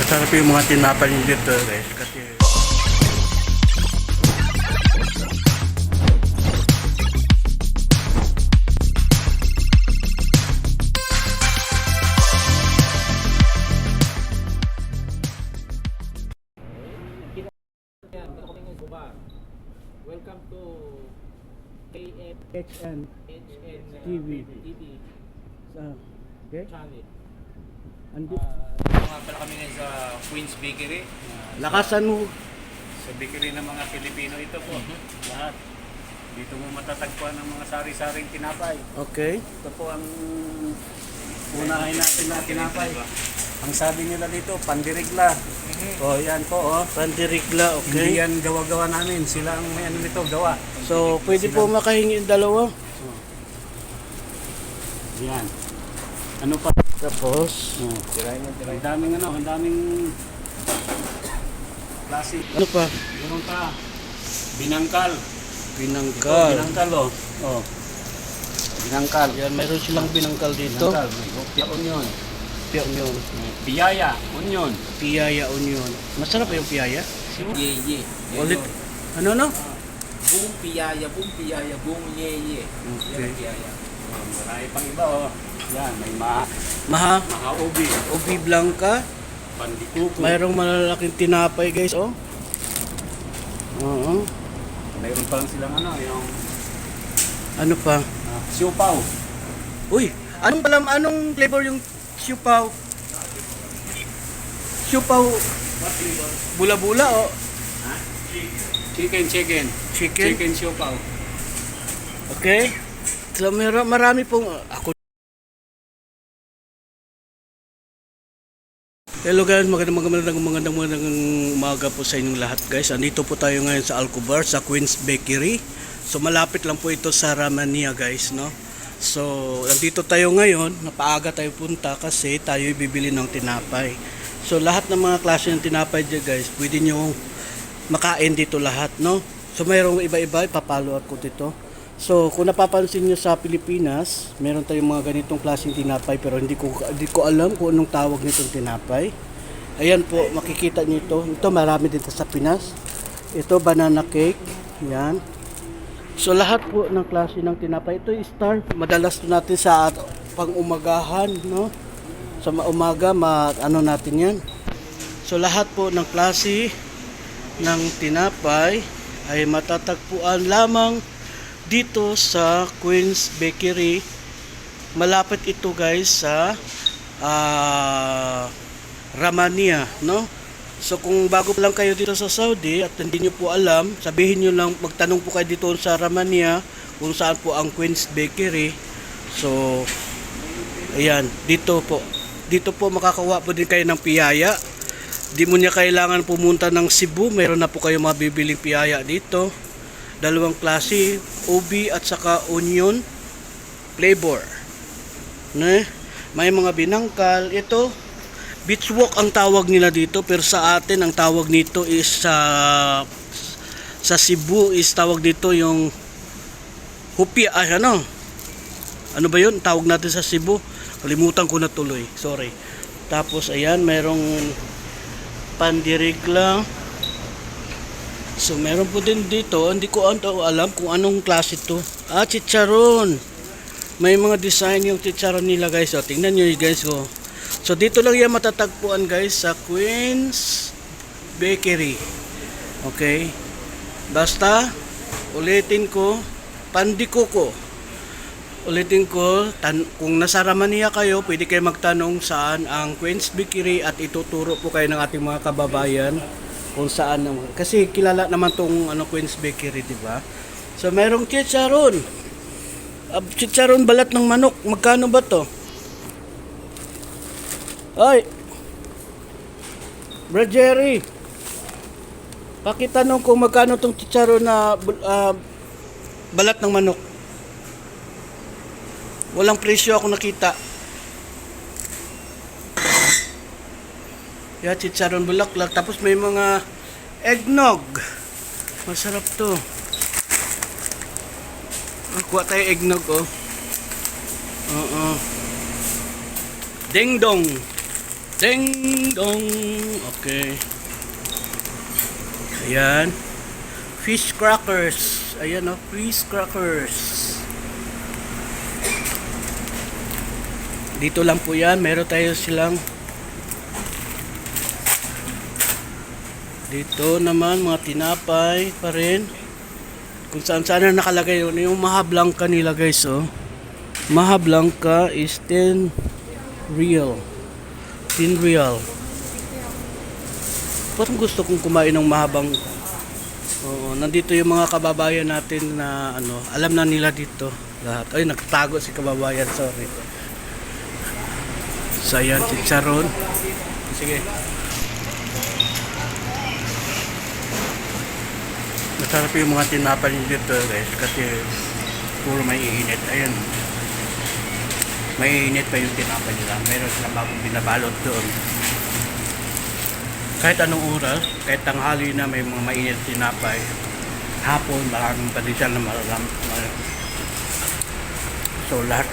Masarap yung mga tinapay dito guys kasi Welcome to HN TV okay? channel. Nga pala kami ngayon sa Queen's Bakery. Lakasan mo. Sa bakery ng mga Pilipino ito po. Lahat. Dito mo matatagpuan ng mga sari-saring tinapay. Okay. Ito po ang unahin natin na tinapay. Ang sabi nila dito, pandirigla. O yan po, Pandirigla, Hindi okay. yan gawa-gawa namin. Sila ang may ano nito, gawa. So, pwede po makahingi yung dalawa. Yan. Ano pa? Tapos, Ang daming ang daming klase. ano pa? Meron pa. Binangkal. Binangkal. Binangkal Binangkal. Yan, mayroon silang binangkal dito. Binangkal. May onion. Onion. Piyaya. Onion. Piyaya onion. Masarap yung piyaya. Ye. Ulit. Ano no? Boom piyaya, boom ye. Okay. Piyaya. Marami pang iba Yan, may Maha. ubi. Ubi blanca. Pandikuko. Mayroong malalaking tinapay guys, oh. Oo. Mayroon pa lang silang yung Ano pa? siopaw. Uy, anong flavor yung siupaw? Siupaw bula-bula o Chicken. chicken? Chicken siopaw. Okay. So marami pong ako. Hello guys, magandang umaga po sa inyong lahat guys. Andito po tayo ngayon sa Alcobar sa Queen's Bakery. So malapit lang po ito sa Ramania guys, no? So andito tayo ngayon, napaaga tayo punta kasi tayo bibili ng tinapay. So lahat ng mga klase ng tinapay dyan guys, pwede nyo makain dito lahat, no? So mayroong iba-iba, ipapalo ako dito. So kung napapansin nyo sa Pilipinas, meron tayong mga ganitong klaseng tinapay pero hindi ko alam kung anong tawag nitong tinapay. Ayan po, makikita nyo ito. Ito marami dito sa Pinas. Ito banana cake, yan. So lahat po ng klase ng tinapay. Ito yung star, madalas natin sa pang-umagahan, no? Sa umaga, ano natin yan. So lahat po ng klase ng tinapay ay matatagpuan lamang dito sa Queen's Bakery. Malapit ito guys sa Ramania, no? So kung bago lang kayo dito sa Saudi at hindi nyo po alam, sabihin nyo lang, magtanong po kayo dito sa Ramania kung saan po ang Queen's Bakery. So ayan, dito po makakawa po din kayo ng piyaya. Di mo niya kailangan pumunta ng Cebu, meron na po kayo mabibiling piyaya dito. Dalawang klase, ubi at saka onion flavor. May mga binangkal. Ito, beach walk ang tawag nila dito, pero sa atin ang tawag nito is sa Cebu is tawag dito yung hupia. Ano ba yun? Tawag natin sa Cebu. Kalimutan ko na tuloy. Sorry. Tapos ayan, mayroong pandirigla. So meron po din dito, hindi ko alam kung anong klase ito. Chicharon. May mga design yung chicharon nila guys. So tingnan nyo guys ko. So dito lang yan matatagpuan guys sa Queen's Bakery. Okay. Basta ulitin ko, pandikuko. Ulitin ko, kung nasa Ramania kayo, pwede kayo magtanong saan ang Queen's Bakery at ituturo po kayo ng ating mga kababayan kung saan naman. Kasi kilala naman tong Queen's Bakery, di ba? So mayroong chicharon. Chicharon balat ng manok. Magkano ba to? Ay. Brad Jerry. Pakitanong kung magkano tong chicharon na balat ng manok. Walang presyo ako nakita. Yan, chicharon bulaklak. Tapos may mga eggnog. Masarap to. Kuha tayo eggnog, oh. Ding dong. Ding dong. Okay. Ayan. Fish crackers. Ayan oh, fish crackers. Dito lang po yan. Meron tayo silang dito naman mga tinapay pa rin. Kung saan na nakalagay yun. Yung Maha Blanca nila guys oh. Maha Blanca is 10 real. 10 real. Parang gusto kong kumain ng mahabang. Oo, nandito yung mga kababayan natin na ano, alam na nila dito lahat. Ay, nagtago si kababayan, sorry. So, ayan, chicharon. Sige. Masarap yung mga tinapay dito guys kasi puro may init. Ayan. May init pa yung tinapay nila. Meron silang bagong binabalot doon. Kahit anong oras, kahit tanghali na may mga mainit tinapay. Hapon, maraming pa din siya na malalam. So, lahat.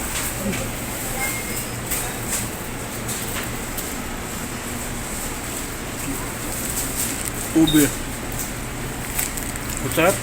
Ube. Masarap.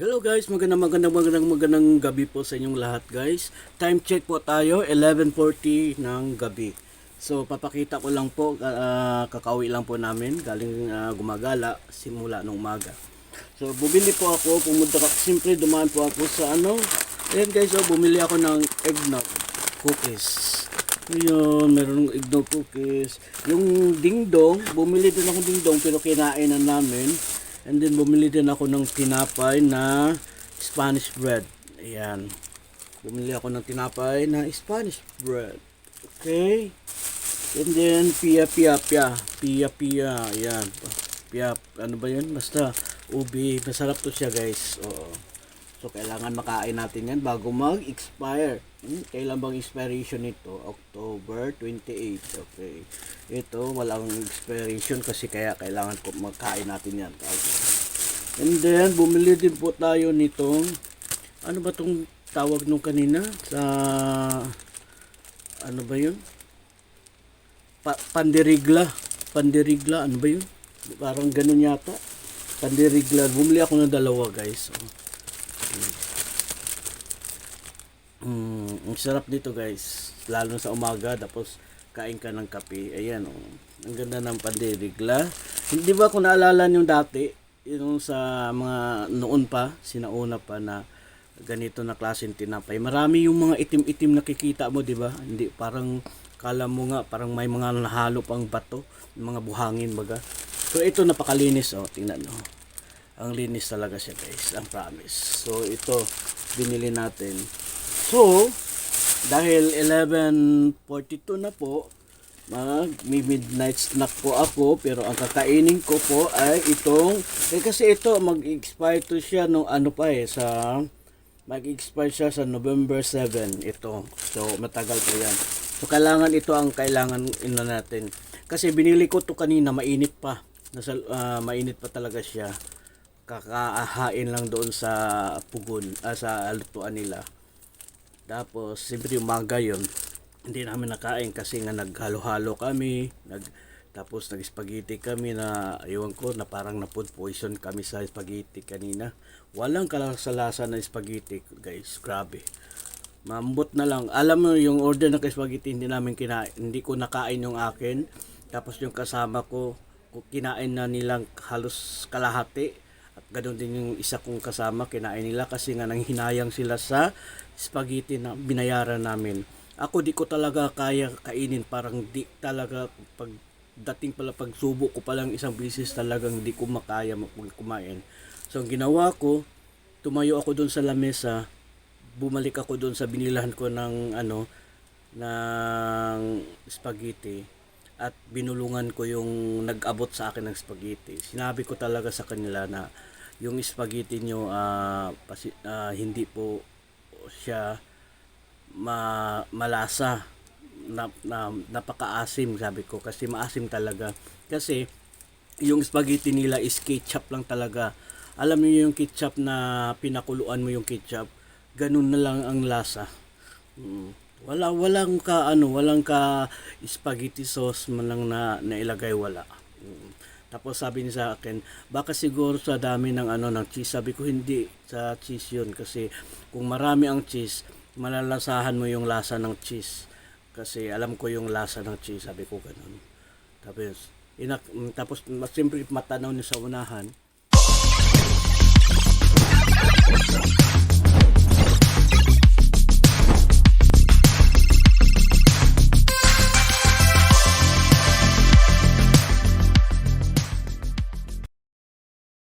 Hello guys, magandang gabi po sa inyong lahat guys. Time check po tayo, 11:40 ng gabi. So papakita ko lang po, kakauwi lang po namin, galing gumagala simula ng umaga. So bumili po ako, siyempre dumaan po ako sa ano. Ayan guys, bumili ako ng eggnog cookies. Ayun, meron ng eggnog cookies. Yung dingdong, bumili din ako dingdong pero kinain na namin. And then bumili din ako ng tinapay na Spanish bread. Ayan. Bumili ako ng tinapay na Spanish bread. Okay. And then pia. Ayan. Pia, ano ba yun? Basta ubi. Masarap to siya guys. Oo. So kailangan makain natin yan bago mag-expire. Kailan bang expiration nito? October 28. Okay. Ito, walang expiration kasi kaya kailangan ko magkain natin yan. And then, bumili din po tayo nitong, ano ba itong tawag nung kanina? Sa, ano ba yun? Pandirigla. Pandirigla, ano ba yun? Parang ganun yata. Pandirigla. Bumili ako ng dalawa guys. Ang sarap dito guys, lalo sa umaga tapos kain ka ng kape. Ayan ang ganda ng pandirigla. Hindi ba kung naalala nyo dati yung sa mga noon pa, sinauna pa na ganito na klaseng tinapay. Marami yung mga itim-itim nakikita mo, di ba? Hindi parang kala mo nga parang may mga nahalo pang bato, mga buhangin baga. So ito napakalinis tingnan mo. Ang linis talaga siya guys, ang promise. So ito binili natin. So, dahil 11:42 na po, midnight snack po ako, pero ang kakainin ko po ay itong, kasi ito mag-expire to siya nung mag-expire siya sa November 7 ito. So, matagal po yan. So, kailangan ito ang kailangan natin. Kasi binili ko to kanina, mainit pa. Mainit pa talaga siya. Kakaahain lang doon sa pugon, sa lutuan nila. Tapos, siyempre umaga yun, hindi namin nakain kasi nga naghalo-halo kami, tapos nag-spaghetti kami na, ewan ko, na parang na-food poison kami sa spaghetti kanina. Walang kalasa-lasa na spaghetti, guys, grabe. Mambot na lang. Alam mo, yung order na spaghetti, hindi ko nakain yung akin. Tapos yung kasama ko, kinain na nilang halos kalahati. At ganoon din yung isa kong kasama, kinain nila kasi nga nanghinayang sila sa spaghetti na binayaran namin. Ako di ko talaga kaya kainin, parang di talaga pag dating pala pagsubo ko palang isang bisis talagang di ko makaya kumain. So ang ginawa ko, tumayo ako doon sa lamesa, bumalik ako doon sa binilahan ko ng ng spaghetti at binulungan ko yung nag-abot sa akin ng spaghetti. Sinabi ko talaga sa kanila na yung spaghetti nyo hindi po siya malasa, napakaasim, sabi ko, kasi maasim talaga, kasi yung spaghetti nila is ketchup lang talaga. Alam niyo yung ketchup na pinakuluan mo yung ketchup, ganun na lang ang lasa. Walang ka spaghetti sauce man lang na nailagay, wala. Tapos sabi niya sa akin, baka siguro sa dami ng ng cheese. Sabi ko hindi sa cheese yun, kasi kung marami ang cheese, malalasahan mo yung lasa ng cheese. Kasi alam ko yung lasa ng cheese, sabi ko ganun. Tapos tapos siyempre matanaw niya sa unahan,